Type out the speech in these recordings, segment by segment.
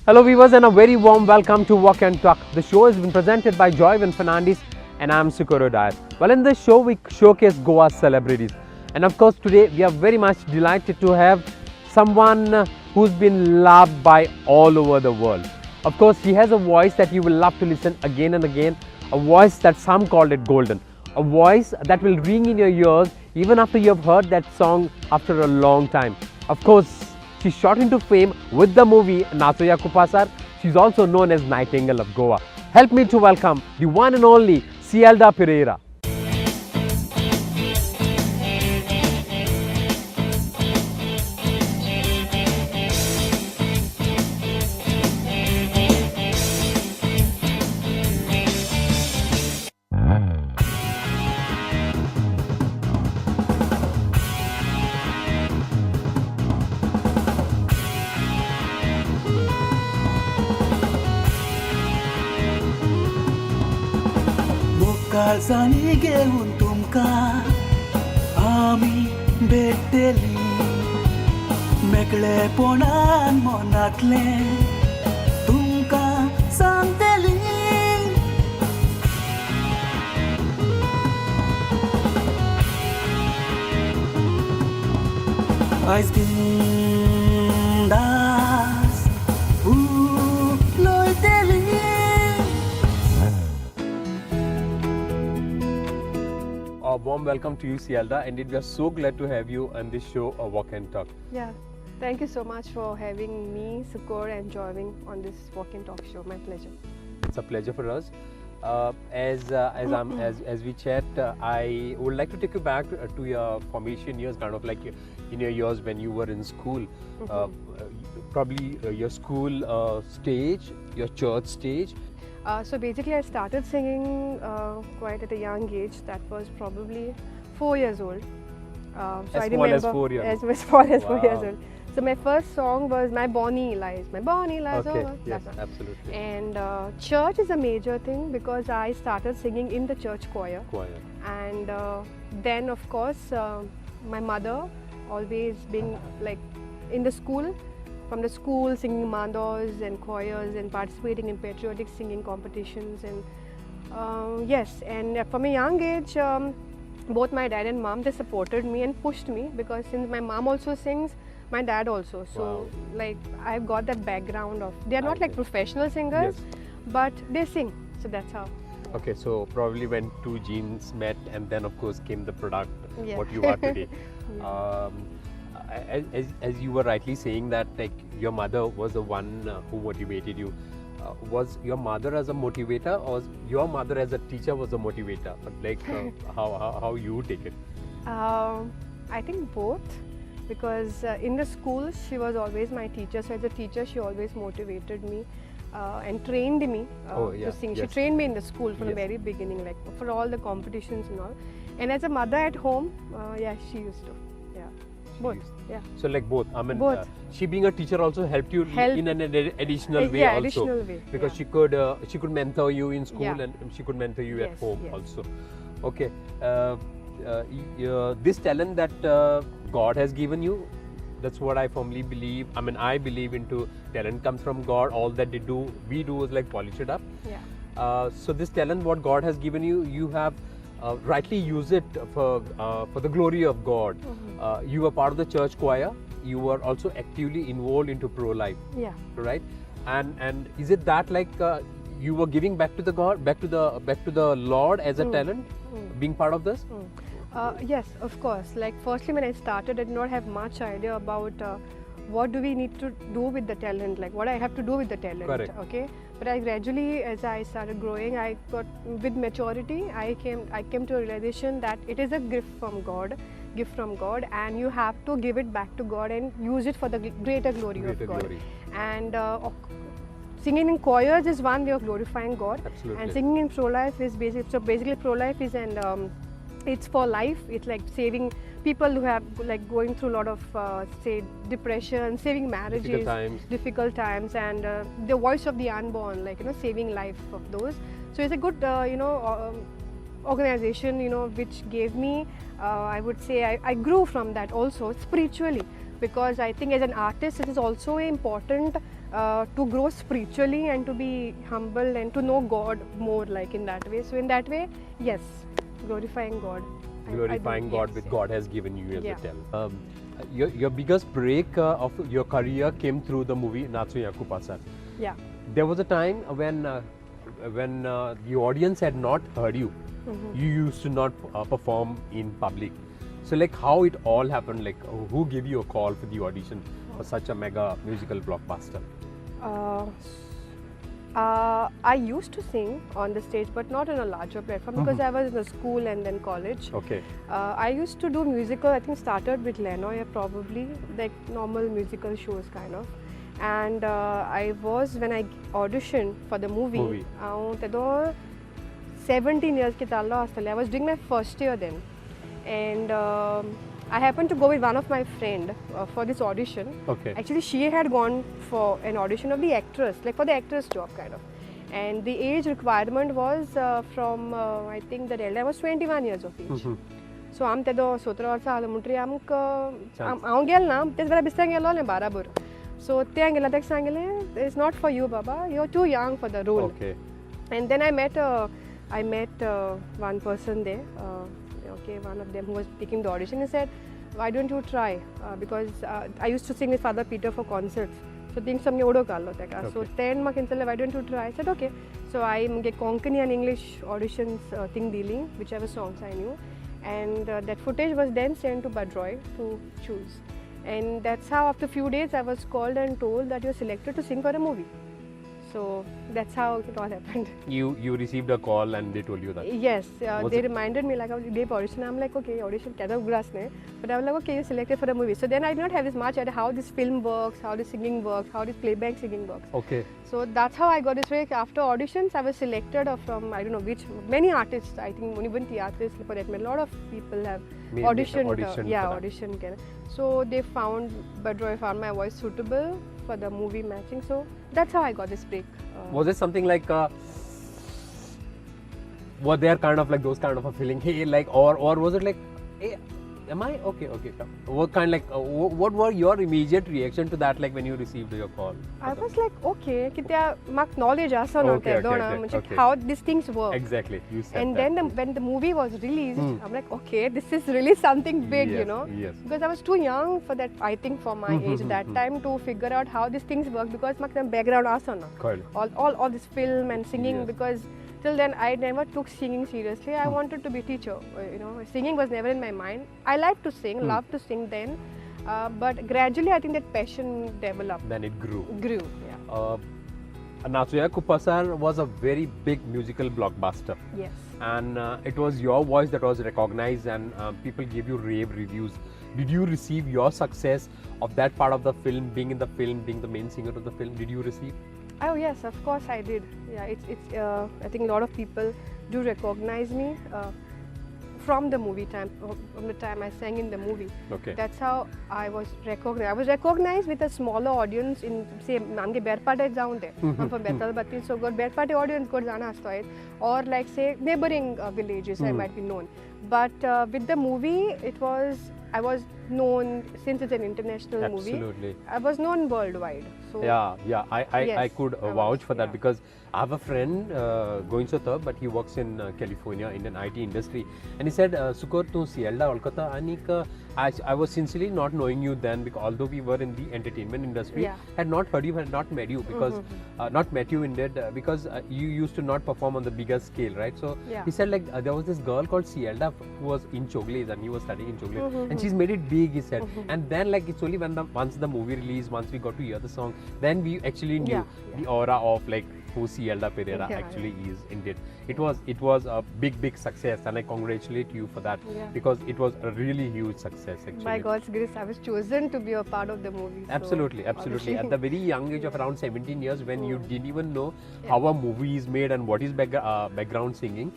Hello viewers and a very warm welcome to Walk and Talk. The show has been presented by Joywin, Fernandes and I am Sucoro. Well, in this show we showcase Goa's celebrities, and of course today we are very much delighted to have someone who's been loved by all over the world. Of course, he has a voice that you will love to listen again and again, a voice that some called it golden, a voice that will ring in your ears even after you have heard that song after a long time. Of course, she shot into fame with the movie Nachoya Kupasar. She's also known as Nightingale of Goa. Help me to welcome the one and only Cielda Pereira. काळजांनी घेऊन तुमका आमी भेटली मेकळेपणान मनातले तुमका सांगतली आयज बिंदास उलोयतली. A warm welcome to you, Cielda. Indeed, we are so glad to have you on this show, Walk and Talk. Yeah, thank you so much for having me, Sucoro, and Joywin on this Walk and Talk show. My pleasure. It's a pleasure for us. As we chat, I would like to take you back to your formation years, kind of like in your years when you were in school. Probably your school stage, your church stage. So basically, I started singing quite at a young age. That was probably 4 years old. So As I small remember as 4 years? as small as 4 years Wow. old. So my first song was My Bonnie Lies. My Bonnie Lies Okay, over. yes, That one. absolutely. And church is a major thing because I started singing in the church choir. Choir. And then of course my mother always been like in the school, from the school singing mandos and choirs and participating in patriotic singing competitions, and yes, and from a young age both my dad and mom, they supported me and pushed me, because since my mom also sings, my dad also, so Wow. like I've got that background of, they are not like Okay. professional singers, Yes. but they sing, so that's how. Okay, so probably when two genes met, and then of course came the product, Yeah. what you are today. As you were rightly saying that like your mother was the one who motivated you. Was your mother as a motivator, or your mother as a teacher was a motivator? Like how you take it? I think both, because in the school she was always my teacher. So as a teacher, she always motivated me and trained me Oh, yeah, to sing. yes. She trained me in the school from the Yes. very beginning, like for all the competitions and all. And as a mother at home, yeah, she used to. Yeah, both. used Yeah. So like both. I mean, Both. she being a teacher also helped you Helped. in an additional way Yeah, also. additional way, Because yeah. she could mentor you in school, Yeah. and she could mentor you at Yes, home yes. also. Okay. This talent that God has given you, that's what I firmly believe. I mean, I believe into talent comes from God. All that we do is like polish it up. Yeah. So this talent, what God has given you, you have rightly used it for the glory of God. Mm-hmm. You were part of the church choir. You were also actively involved into pro-life, Yeah. right? And is it that like you were giving back to the God, back to the Lord as a talent, being part of this? Yes, of course. Like firstly, when I started, I did not have much idea about what do we need to do with the talent, like what I have to do with the talent. Correct. Okay, but I gradually, as I started growing, I got with maturity. I came to a realization that it is a gift from God, and you have to give it back to God and use it for the greater glory Greater of God. glory. And singing in choirs is one way of glorifying God. Absolutely. And singing in pro-life is basically pro-life is it's for life. It's like saving people who have like going through a lot of say depression, saving marriages, difficult times, and the voice of the unborn, like saving life of those. So it's a good organization which gave me I would say I grew from that also spiritually, because I think as an artist it is also important to grow spiritually and to be humble and to know God more, like in that way. So in that way, yes, glorifying God. I do, Glorifying God yes, with yes. God has given you as Yeah. a tell. Your biggest break of your career came through the movie Natsuya Kupasar. Yeah. There was a time when the audience had not heard you. Mm-hmm. You used to not perform in public. So like how it all happened, like who gave you a call for the audition for such a mega musical blockbuster? I used to sing on the stage, but not on a larger platform because I was in the school and then college. Okay. I used to do musical, I think started with Lenoy probably, like normal musical shows kind of. And I was, when I auditioned for the movie. 17 years ki talla astale. I was doing my first year then. And I happened to go with one of my friend for this audition. Okay. Actually, she had gone for an audition of the actress, like for the actress job kind of. And the age requirement was from, I think the elder was 21 years of age. So I'm tedo 17 वर्ष आलो मुटरी आमक हांव गेल ना तेच बरा बिस्तार गेलो ने बराबर. So त्या गेला तेक सांगले it's not for you baba, you're too young for the role. Okay. And then I met one person there. Okay, one of them who was taking the audition. He said, "Why don't you try?" Because I used to sing with Father Peter for concerts. So things samge odo kallo teka. So then ma kinsale, "Why don't you try?" I said, "Okay." So I get Konkani and English auditions thing dealing, whichever songs I knew, and that footage was then sent to Badroy to choose. And that's how after a few days I was called and told that you're selected to sing for a movie. So that's how it all happened. You received a call and they told you that. Yes, Was they it- reminded me like I gave audition. I'm like, okay, audition kada grass ne, but I was like, okay, you're selected for the movie. So then I did not have this much idea how this film works, how this singing works, how this playback singing works. Okay. So that's how I got this break. After auditions, I was selected from I don't know which many artists. I think Munibunti artists for that matter. A lot of people have May- auditioned. auditioned Yeah, for that. auditioned. So they found Badroy found my voice suitable for the movie matching. So that's how I got this break. Was it something like were there kind of like those kind of a feeling, hey, like, or was it like, hey, am I okay? What kind like what were your immediate reaction to that, like when you received your call? I was like, okay, kitya mak knowledge asa no Okay, te dona, okay, okay. how these things work. Exactly, you said And that. then when the movie was released, I'm like, okay, this is really something big, you Yes, know. yes. Because I was too young for that, I think for my age that time to figure out how these things work because mak background asa na. Correct. All this film and singing Yes. because till then I never took singing seriously. I wanted to be a teacher, you know. Singing was never in my mind. I liked to sing, loved to sing then, but gradually I think that passion developed, Then it grew. grew. Yeah. Natsuya Kupasar was a very big musical blockbuster. Yes. And it was your voice that was recognized and people gave you rave reviews. Did you receive your success of that part of the film, being in the film, being the main singer of the film? Did you receive? Oh yes, of course I did. Yeah, it's. I think a lot of people do recognize me from the movie time, from the time I sang in the movie. Okay. That's how I was recognized. I was recognized with a smaller audience in say आमगे बेरपाटे जाऊँ थे. I'm from Betalbatti, so got बेरपाटे audience got जाना असतो है. Or like say neighboring villages I might be known. But with the movie, I was known since it's an international movie. Absolutely. I was known worldwide. So Yeah, I Yes, could I vouch was, for that yeah. because I have a friend going so tough, but he works in California in an IT industry, and he said, "Sucoro, tu Cielda, Kolkata, and I was sincerely not knowing you then because although we were in the entertainment industry, Yeah. had not heard you, had not met you because not met you indeed because you used to not perform on the bigger scale, right? So Yeah. he said like there was this girl called Cielda who was in Chogles and he was studying in Chogles, and she's made it big. He said, and then like it's only when once the movie released, once we got to hear the song, then we actually knew the aura of like who Cielda Pereira Yeah, actually is indeed. It was a big success, and I congratulate you for that Yeah. because it was a really huge success actually. by God's grace, I was chosen to be a part of the movie. So Absolutely. At obviously- the very young age of around 17 years, when you didn't even know how a movie is made and what is background singing,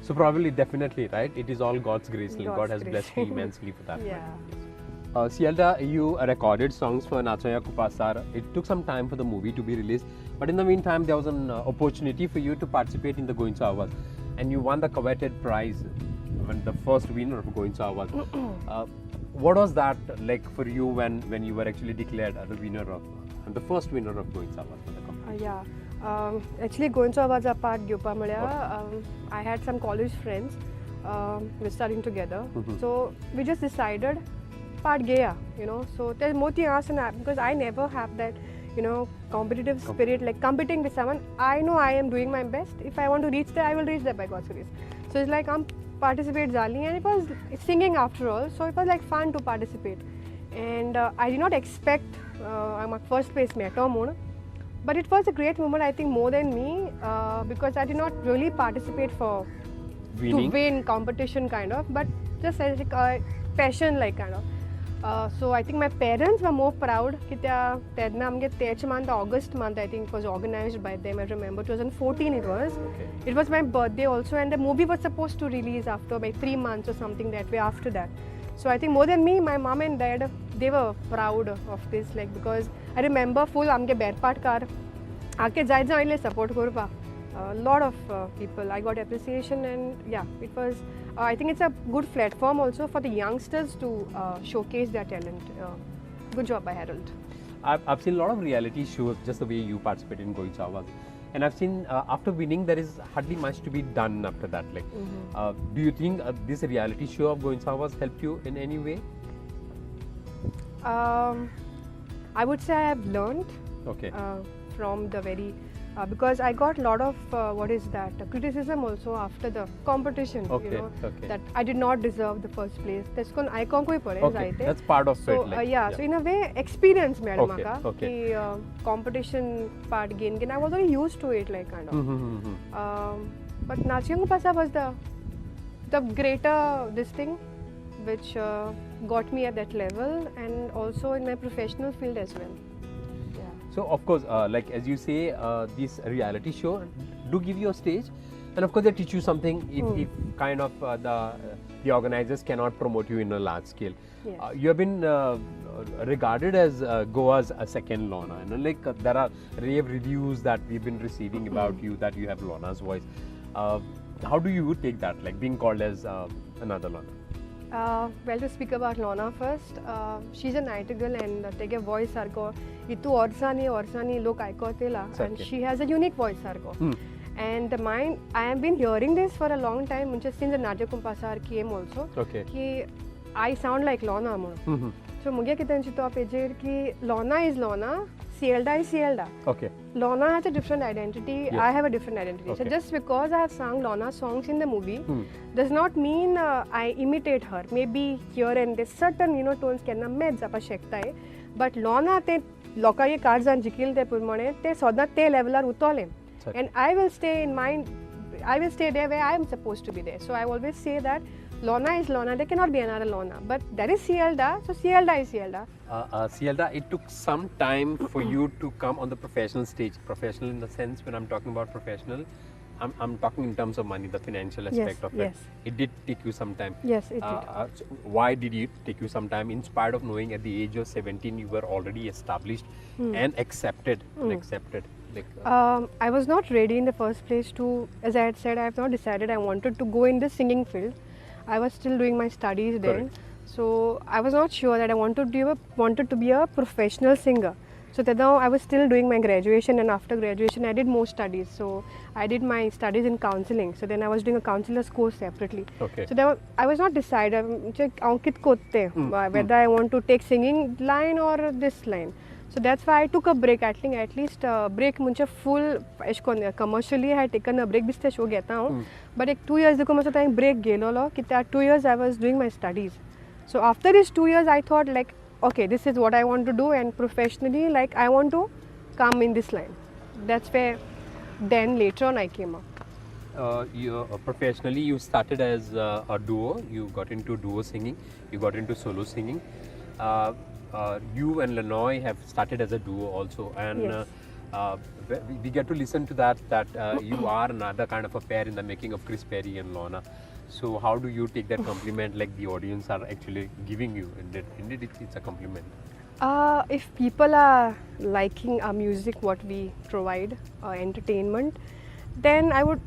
so probably definitely right. It is all God's grace. God's God has grace. blessed you immensely for that. Yeah. Cielda, you recorded songs for Natsuya Kupasar. It took some time for the movie to be released, but in the meantime, there was an opportunity for you to participate in the Going to Awas, and you won the coveted prize, the first winner of Going to Awas. What was that like for you when you were actually declared the winner of and the first winner of Going Savas for the competition. Actually going to a part घेवपा म्हळ्यार I had some college friends we're studying together. So we just decided part घेया, you know. So there's moti asana because I never have that, you know, competitive spirit, like competing with someone. I know I am doing my best. If I want to reach there, I will reach there by God's grace. So it's like I'm participate Zali, and it was singing after all. So it was like fun to participate. And I did not expect I'm a first place metamon, but it was a great moment, I think, more than me, because I did not really participate for Winning. to win competition kind of, but just as a passion like kind of. So I think my parents were more proud that August month, I think, was organized by them. I remember 2014 it was. Okay. It was my birthday also, and the movie was supposed to release after like 3 months or something that way after that. So I think more than me, my mom and dad, they were proud of this, like, because I remember full amke berpart car aake jai support korpa. A lot of people, I got appreciation, and yeah, it was, I think it's a good platform also for the youngsters to showcase their talent. Good job by Harold. I've seen a lot of reality shows, just the way you participate in Going Savas, and I've seen after winning there is hardly much to be done after that. Like, do you think this reality show of Going Savas helped you in any way? I would say I have learned from the very because I got a lot of criticism also after the competition. You know, that I did not deserve the first place. That's kon icon koi pade. That's part of so, it. Like, so in a way, experience madam Okay. competition part gain. I was already used to it, like kind of. But Nachiyang Pasa was the greater this thing, which got me at that level, and also in my professional field as well. So of course, like as you say, this reality show do give you a stage, and of course they teach you something. If kind of the organizers cannot promote you in a large scale, you have been regarded as Goa's second Lorna. You know, like there are rave reviews that we've been receiving about you, that you have Lorna's voice. How do you take that, like being called as another Lorna? Well, to speak about Lorna first, she's a nightingale, and take a voice sarko. Itu orsani lok aikotela, and she has a unique voice sarko. And mine, I have been hearing this for a long time, since the Natya Kumpasar came also. Ki I sound like Lorna. So muge kitan chito apejer ki Lorna is Lorna, Cielda is Cielda. Lorna has a different identity. I have a different identity. So just because I have sung Lorna songs in the movie does not mean I imitate her. Maybe here and there certain, you know, tones can meds apa shekta hai. But Lorna te loka ye cards and jikil te purmane te soda te leveler utole. And I will stay in mind. I will stay there where I am supposed to be there. So I always say that Lorna is Lorna. There cannot be another Lorna. But there is Cielda. So Cielda is Cielda. Cielda, it took some time for you to come on the professional stage. Professional in the sense, when I'm talking about professional, I'm talking in terms of money, the financial aspect of it. It did take you some time. Yes, it did. So why did it take you some time? In spite of knowing at the age of 17 you were already established and accepted. Like, I was not ready in the first place to, as I had said, I have not decided I wanted to go in the singing field. I was still doing my studies then. So I was not sure that I wanted to be a professional singer. So then I was still doing my graduation, and after graduation I did more studies. So I did my studies in counseling. So then I was doing a counselor's course separately. So then I was not decided whether I want to take singing line or this line. So that's why I took a break, at least break munche full commercially I had taken a break biste show geta hu. But 2 years ago I break gelo ki 2 years I was doing my studies. So after these 2 years I thought like, okay, this is what I want to do, and professionally, like, I want to come in this line. That's where then later on I came up. Professionally you started as a duo. You got into duo singing, you got into solo singing. You and Lanoy have started as a duo also, and we get to listen to that you are another kind of a pair in the making of Chris Perry and Lorna. So how do you take that compliment, like the audience are actually giving you? Indeed it's a compliment. If people are liking our music, what we provide, entertainment, then I would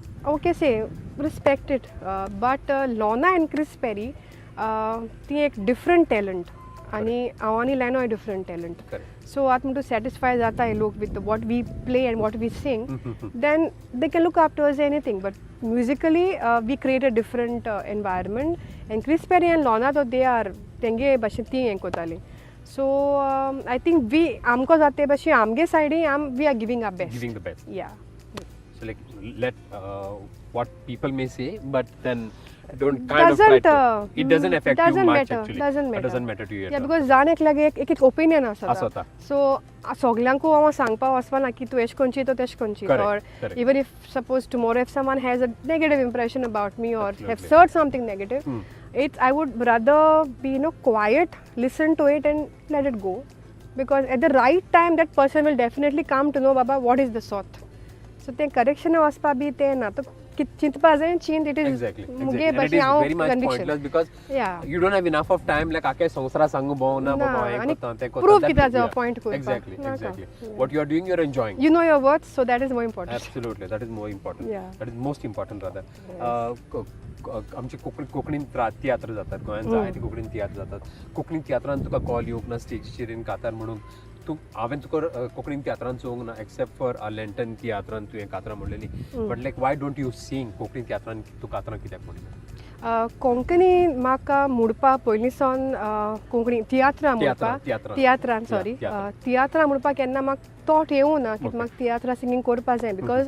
say respect it. But Lorna and Chris Perry, they have different talent. आणि हांव आनी लेनो different talent Correct. सो आतां म्हणटा satisfy जाता हे लोक with what we play and what we sing then they can look after us anything but musically we create a different environment and Chris Perry and Lorna तो दे आर तेंगे भाशेन ती हें कोताली सो आय थिंक वी आमकां जाते भाशेन आमगे सायडी we are giving our best Giving the best. या So like let what people may say, but then don't kind of try doesn't to. It doesn't affect you doesn't much matter, actually. doesn't It matter. doesn't matter to you at या all. Because जाण एकल्यागे एक opinion आसता. आसता सो सगल्यांकू हांव सांगपा वचपाना की तूं एश कोनची तो तेश कोनची Correct, or correct. even if suppose tomorrow if someone has a negative impression about me or have Absolutely. said something negative I would rather be quiet, listen to it and let it go because at the right time that person will definitely come to know baba what is the sort so ते correction वचपा B ते ना तो चिंतपा जाय चिंत it is Exactly. मुगे And it भाशेन is हांव very much conviction pointless because yeah you don't have enough of time. Like आखे संवसारा सांगू भोव ना ना, बाबा हे आणि कोता ते कोता. prove that- कित्याक जावं yeah. point करपा. Exactly, नाका. exactly. Yeah. What you are doing, you are enjoying. you know your worth so that is more important Absolutely, that is more important. Yeah. That is most important rather. आमची कोंकणीन तियात्र जातात गोंयांत जायती कोंकणीन तियात्र जातात कोंकणीन तियात्रान तुका कॉल येवंक ना स्टेजीचेर येवन कातार म्हणून तूं हांवें तुका कोंकणीन तियात्रान चोवंक ना एक्सेप्ट फॉर लँटन तियात्रान तुवें कातरां म्हणलेली but like why don't you sing कोंकणीन तियात्रान तूं कातरां कित्याक म्हणना कोंकणी म्हाका म्हणपा पयलीं सावन कोंकणी तियात्रां म्हणपा तियात्रान सॉरी तियात्रां म्हणपा केन्ना म्हाका थॉट येवं ना की म्हाका तियात्रां सिंगींग करपा जाय because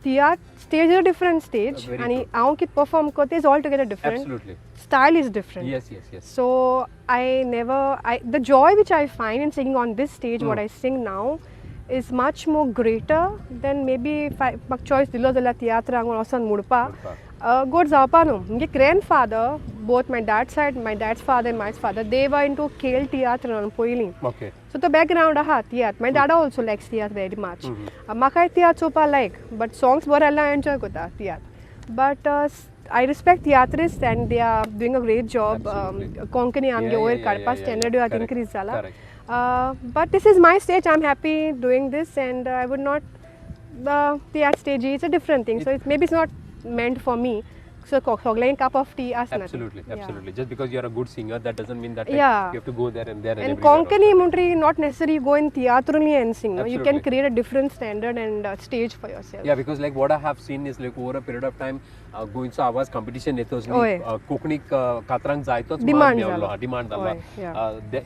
tiatr stage is a different stage आनी हांव कितें परफॉर्म करता is all together different Absolutely. style is different. Yes. So the joy which I find in singing on this stage, what I sing now, is much more greater than maybe if I choice dilo zala theatre or osan mudpa. God जावपा न्हू म्हणजे grandfather, both my dad's father and my father, they were into Cielda theatre पयलीं. Okay. So the background आहा theatre. My dad also likes theatre very much. म्हाकाय theatre चोवपा like, but songs बरे आसल्यार enjoy करता theatre. But I respect theatrists and they are doing a great job. Konkani आमगे वयर काडपा standard आतां increase जाला. But this is my stage. I'm happy doing this and I would not theatre stage is a different thing. So maybe it's not meant for me. So soglain cup of tea as Absolutely. Just because you are a good singer, that doesn't mean that like, Yeah. you have to go there and there. And Konkani Muntri not necessarily go in theatre only and sing. No? You can Absolutely. create a different standard and stage for yourself. Yeah, because like what I have seen is like over a period of time, गोंयचो आवाज competition येतोच होय. कोंकणीक कातरांक जायतोच Demand मेळ्ळो जालो. Demand होय, जालो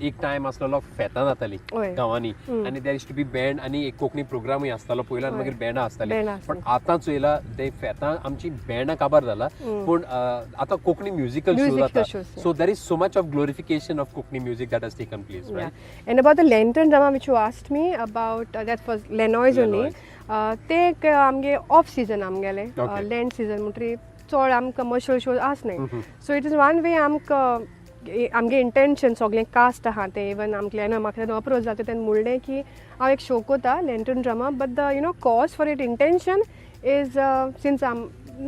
एक टायम आसलेलो फेतां जाताली होय. गांवांनी आनी there is to be band आनी एक कोंकणी प्रोग्रामूय आसतालो पयल्यार मागीर बँडां आसताली बँडां पण आसतालीं. आतां चोयला ते फेतां आमची बँडां काबार जाला पूण आतां कोंकणी म्युजिकल शो Musical जाता shows, yeah. So there is so much of glorification of Konkani music that has taken place Yeah. Right And about the lantern drama which you asked me about, that was Lenoy's only. ते आमगे off season आमगेले Okay. Lent season म्हणटरी चड आमकां commercial shows आसनाय so it is one way आमकां आमगे intention सगळें कास्ट आहा ते इवन आमगे म्हाका अप्रोच जाता तेन्ना म्हणलें की हांव एक शो कोता lantern drama but the cause for it intention is since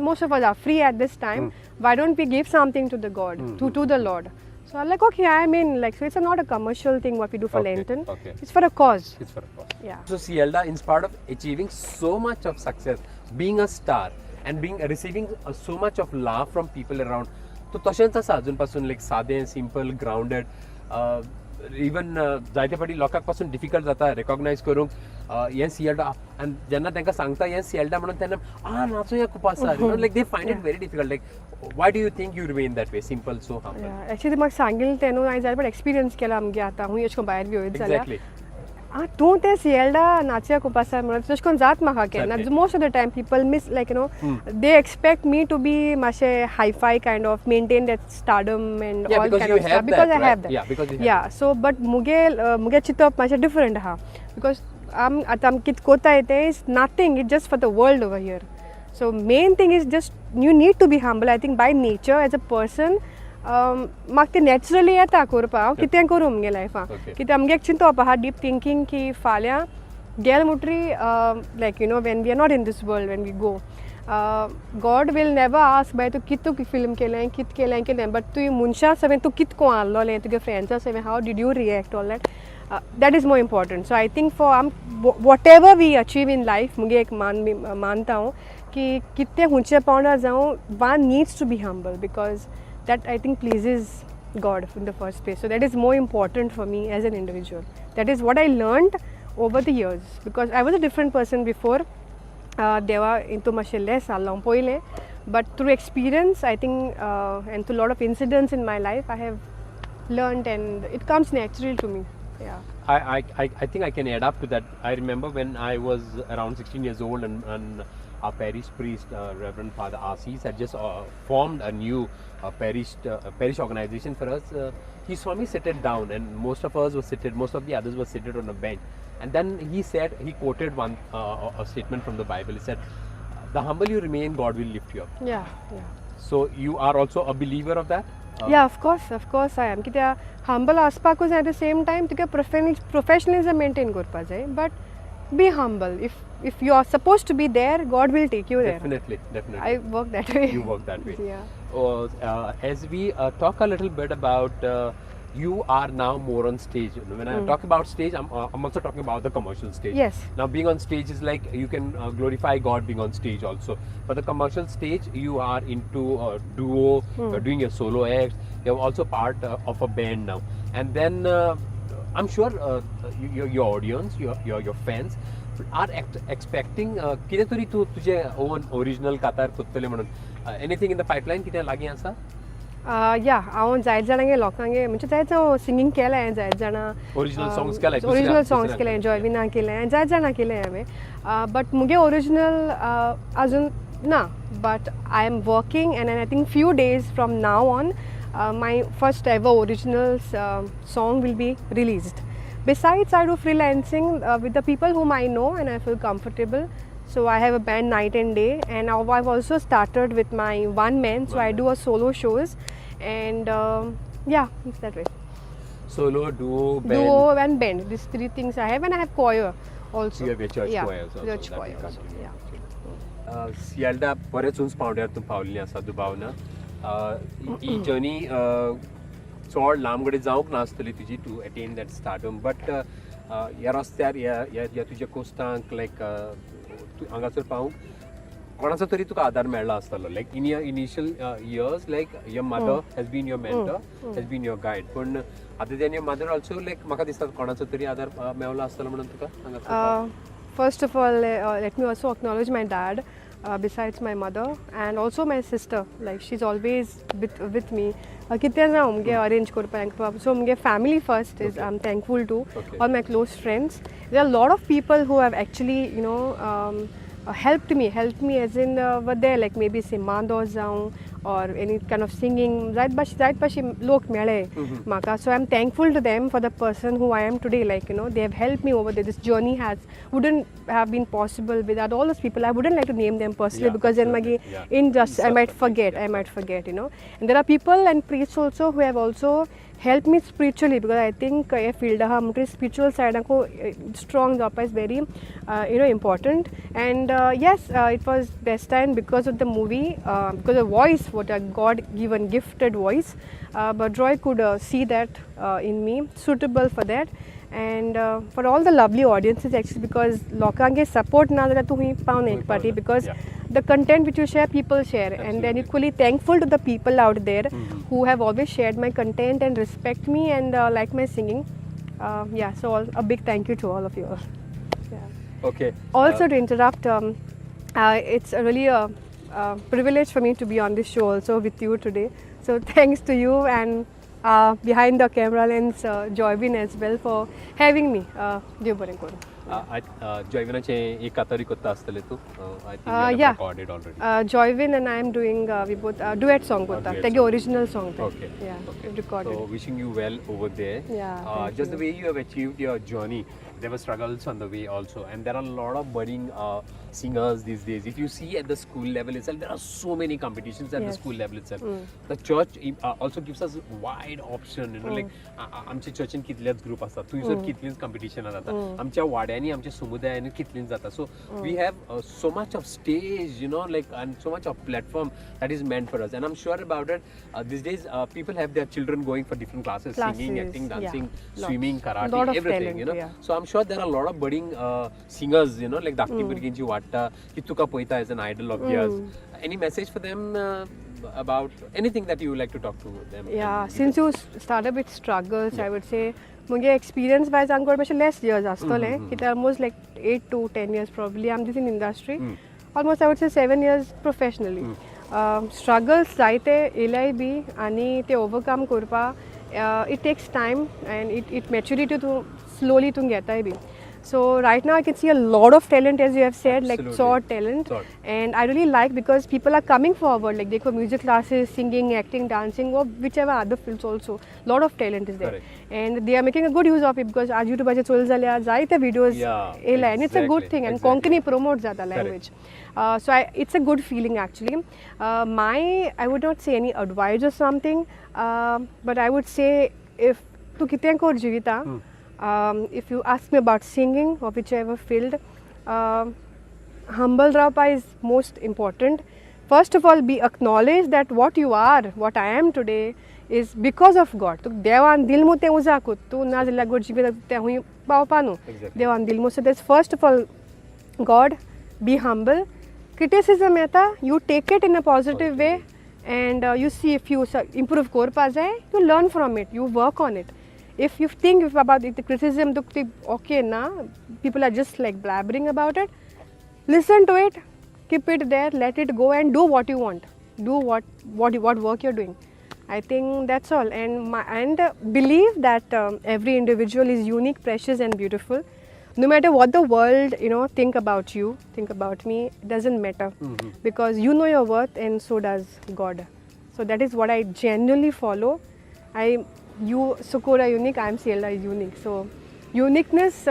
most of us are free at this time why don't we give something to the god to the lord so I'm like okay I mean like so it's not a commercial thing what we do for lantern it's for a cause It's for a cause. yeah So Cielda, in spite of achieving so much of success, being a star and receiving so much of love from people around, तो तशेंच आसा अजून पासून लायक सादें simple grounded even जायते फाटी लोकांक पासून डिफिकल्ट जाता रेकॉग्नायज करूंक हें सिएल्डा आनी जेन्ना तांकां सांगता हें सिएल्डा म्हणून तेन्ना नाचोया खूब आसा like they find it very difficult like why do you think you remain that way simple so yeah actually म्हाका सांगिल्लें तें न्हू हांवें जाय बट एक्सपिरियन्स केला आमगे आतां हूंय अशें करून भायर बी वयत जाल्यार एक्झॅक्टली तूं तें सिएल्डा नाचया खूब आसा म्हणून तशें करून जात म्हाका केन्ना most of the time people miss like they expect me to be मातशें hifi kind of maintain that stardom and all kind of stuff because I have that yeah so but मुगे चिंतप मातशें डिफरंट आहा because आतां कितें कोताय तें is nothing it just for the world over here so main thing is just you need to be humble I think by nature as a person म्हाका तें नॅचरली येता करपा हांव कितें करूं म्हगे लायफान कित्याक आमगे एक चिंतप आहा डीप थिंकींग की फाल्यां गेल म्हणटरी like when we are not in this world when we go God will never ask बाय तूं कितें फिल्म केलें कितें केलें बट तुवें मनशां सगळें तूं कितें को आहलोलें तुगे फ्रेंड्सां सगळें how did you react all that is more important so I think for whatever we achieve in life मुगे एक मानता हूँ कि कितने ऊंचे पावंडा जाऊँ one needs to be humble because that I think pleases God in the first place. So that is more important for me as an individual. That is what I learned over the years, because I was a different person before. Deva into mashille salam poile, but through experience, I think, and through a lot of incidents in my life, I have learned, and it comes natural to me. Yeah. I think I can add up to that. I remember when I was around 16 years old, and our parish priest, Reverend Father Asis, had just formed a new parish organization for us. He saw me seated down, and most of the others were seated on a bench. And then he quoted one a statement from the Bible. He said, "The humble you remain, God will lift you up." Yeah, yeah. So you are also a believer of that? Yeah, of course I am. Because humble aspa at the same time, because professionalism maintain korpa jai. But be humble. If you are supposed to be there, God will take you there. Definitely. I work that way. You work that way. Yeah. As we talk a little bit about, you are now more on stage. When I talk about stage, I'm also talking about the commercial stage. Yes. Now being on stage is like you can glorify God being on stage also. But the commercial stage, you are into duo, you're doing your solo acts. You're also part of a band now. And then I'm sure your audience, your fans are expecting कितें तू तुझे own original कातार कुत्तले म्हणून anything in the pipeline कितें लागीं आसा? Yeah, हांव जायत जाणांगे लोकांगे म्हणजे जायत हांव सिंगींग केलें हांवें जायत जाणां ओरिजिनल सॉंग्स केले ओरिजिनल सॉंग्स केले जॉयविना केलें जायत जाणां केलें हांवें बट मुगे ओरिजिनल अजून ना but I am working and I think few days from now on my first ever original song will be released. Besides, I do freelancing with the people whom I know and I feel comfortable. So I have a band night and day, and I've also started with my one man. So I do a solo shows, and yeah, it's that way. Solo, duo, band. Duo and band. These three things I have, and I have choir also. You have your church Yeah, choir also. church that choir will also. continue. Yeah. Cielda, बरेच उंच पावंड्यार तूं पावल्ली आसा दुबावना. ही journey चड लांब कडेन जावंक नासतली तुजी टू अटेन दॅट स्टार्टम बट ह्या रस्त्यार ह्या तुज्या कोस्टांक लायक हांगासर पावूंक कोणाचो तरी तुका आदार मेळ्ळो आसतलो like in your initial years like your mother has been your mentor has been your guide पूण आतां then your mother also like म्हाका दिसता कोणाचो तरी आदार मेळ्ळो आसतलो म्हणून तुका हांगा First of all, let me also acknowledge my dad, besides my mother, and also my sister. Like she's always with me. कितने ना उनके arrange कर पाएंगे. So उनके family first is I'm thankful to. All my close friends. There are a lot of people who have actually helped me as in were there like maybe say mandos जाऊं or any kind of singing. जायत बाशी लोक मेळे म्हाका. So I'm thankful to them for the person who I am today. Like they have helped me over there. This journey wouldn't have been possible without all those people. I wouldn't like to name them personally because then I might forget. And there are people and priests also who have also helped me spiritually because I think a field spiritual side strong job is very important. And yes, it was best time because of the movie, because of voice, what a God-given gifted voice. But Roy could see that in me, suitable for that. And for all the lovely audiences actually, because lokange support na dala tu hi paun ek party because the content which you share, people share. Absolutely. And then equally thankful to the people out there who have always shared my content and respect me and like my singing. So a big thank you to all of you. Yeah. Okay. Also to interrupt, it's really a privilege for me to be on this show also with you today. So thanks to you and behind the camera lens, Joywin as well for having me. Dev baren koru. Joywinaचे एक कातरी कोत्ता आसतले तू I think you have recorded already. Joywin and I am doing we both duet song kotta. Tege original song. Okay. Yeah. Recorded. So wishing you well over there. Yeah. Just the way you have achieved your journey, there were struggles on the way also, and there are a lot of budding singers these days. If you see at the school level itself, there are so many competitions at the school level itself. The church also gives us wide option. Like आमचे चर्चीन कितलेच group आसतात, थंयसर कितलींच competition जाता, आमच्या वाड्यांनी आमच्या समुदायांनी कितलींच जाता. So we have so much of stage, like and so much of platform that is meant for us. And I'm sure about it. These days, people have their children going for different classes, singing, acting, dancing, swimming, karate, everything. So I'm sure there are a lot of budding singers, like Dhakti Burginchi Watta, Kituka Poita is an idol of theirs. Any message for them? about anything that you would like to talk to them. Yeah, and since you started with struggles, I would say मुझे experience wise आमको मातशें less years आसतले. It almost like 8 to 10 years probably. I'm just in industry. Almost I would say 7 years professionally. Struggles जायते येयल्याय B आनी ते overcome करपा it takes time and it maturity to slowly to घेताय B. So right now I can see a lot of talent, as you have said, like sort talent, and I really like because people are coming forward. Like देखो music classes, singing, acting, dancing, or whichever other fields also, lot of talent is there, and they are making a good use of it because आज YouTube आजे चोल जाल्या जायते videos येयला, and it's a good thing, and Konkani promotes that language. So it's a good feeling actually. I would not say any advice or something, but I would say if तू कितें कर जिविता. If you ask me about singing or whichever field, humble rapa is most important. First of all, be acknowledged that what you are, what I am today, is because of God. So devan dil mu te uzakut tu na zilla god jibe te hui paupanu. Devan dil mu. So that's first of all God. Be humble. Criticism eta you take it in a positive way, and you see if you improve kor pa jaye, you learn from it, you work on it. If you think about it, the criticism, okay, na, people are just like blabbering about it, listen to it, keep it there, let it go, and do what you want. Do what work you're doing. I think that's all. And believe that every individual is unique, precious, and beautiful. No matter what the world, think about you, think about me, it doesn't matter, because you know your worth, and so does God. So that is what I genuinely follow. You, Sucoro are unique, I am Cielda is unique. So uniqueness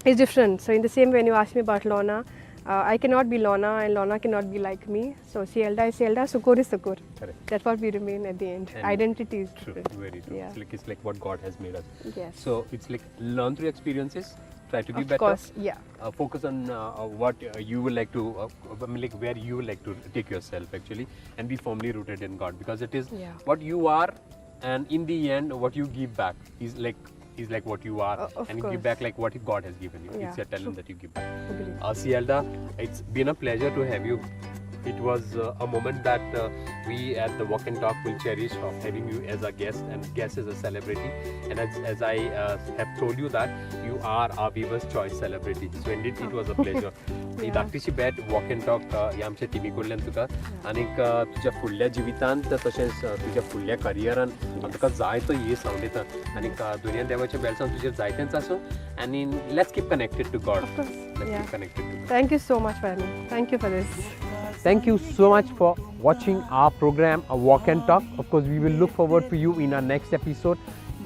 is different. So in the same way, when you ask me about Lorna, I cannot be Lorna and Lorna cannot be like me. So Cielda is Cielda, Sucoro is Sucoro. That's what we remain at the end. And identity is different. True, very true. Yeah. It's like what God has made us. Yes. So it's like learn through experiences, try to be better. Of course, yeah. Focus on what you would like to, like where you would like to take yourself actually, and be firmly rooted in God, because it is what you are. And in the end, what you give back is like what you are, and you give back like what God has given you. It's your talent that you give back. Cielda, it's been a pleasure to have you. It was a moment that we at the Walk and Talk will cherish of having you as a guest and guest as a celebrity. And as I have told you that you are our viewers' choice celebrity. So indeed, it was a pleasure. ही धाकटीशी बॅट walk and talk ही आमच्या टीमी कडल्यान तुका आनीक तुज्या फुडल्या जिवितांत तशेंच तुज्या फुडल्या करियरान तुका जाय तो येस हांव दिता आनीक दुनिया देवाच्या बेलसान तुजेर जायतेंच आसूं आनी let's keep connected to God. Thank you so much for me. Thank you for this. Thank you so much for watching our program, A Walk and Talk. Of course, we will look forward to you in our next episode.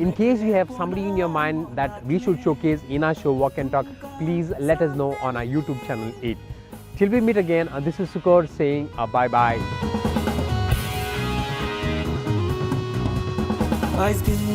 In case you have somebody in your mind that we should showcase in our show Walk and Talk, please let us know on our YouTube channel 8. Till we meet again, this is Sucoro saying bye-bye. I've been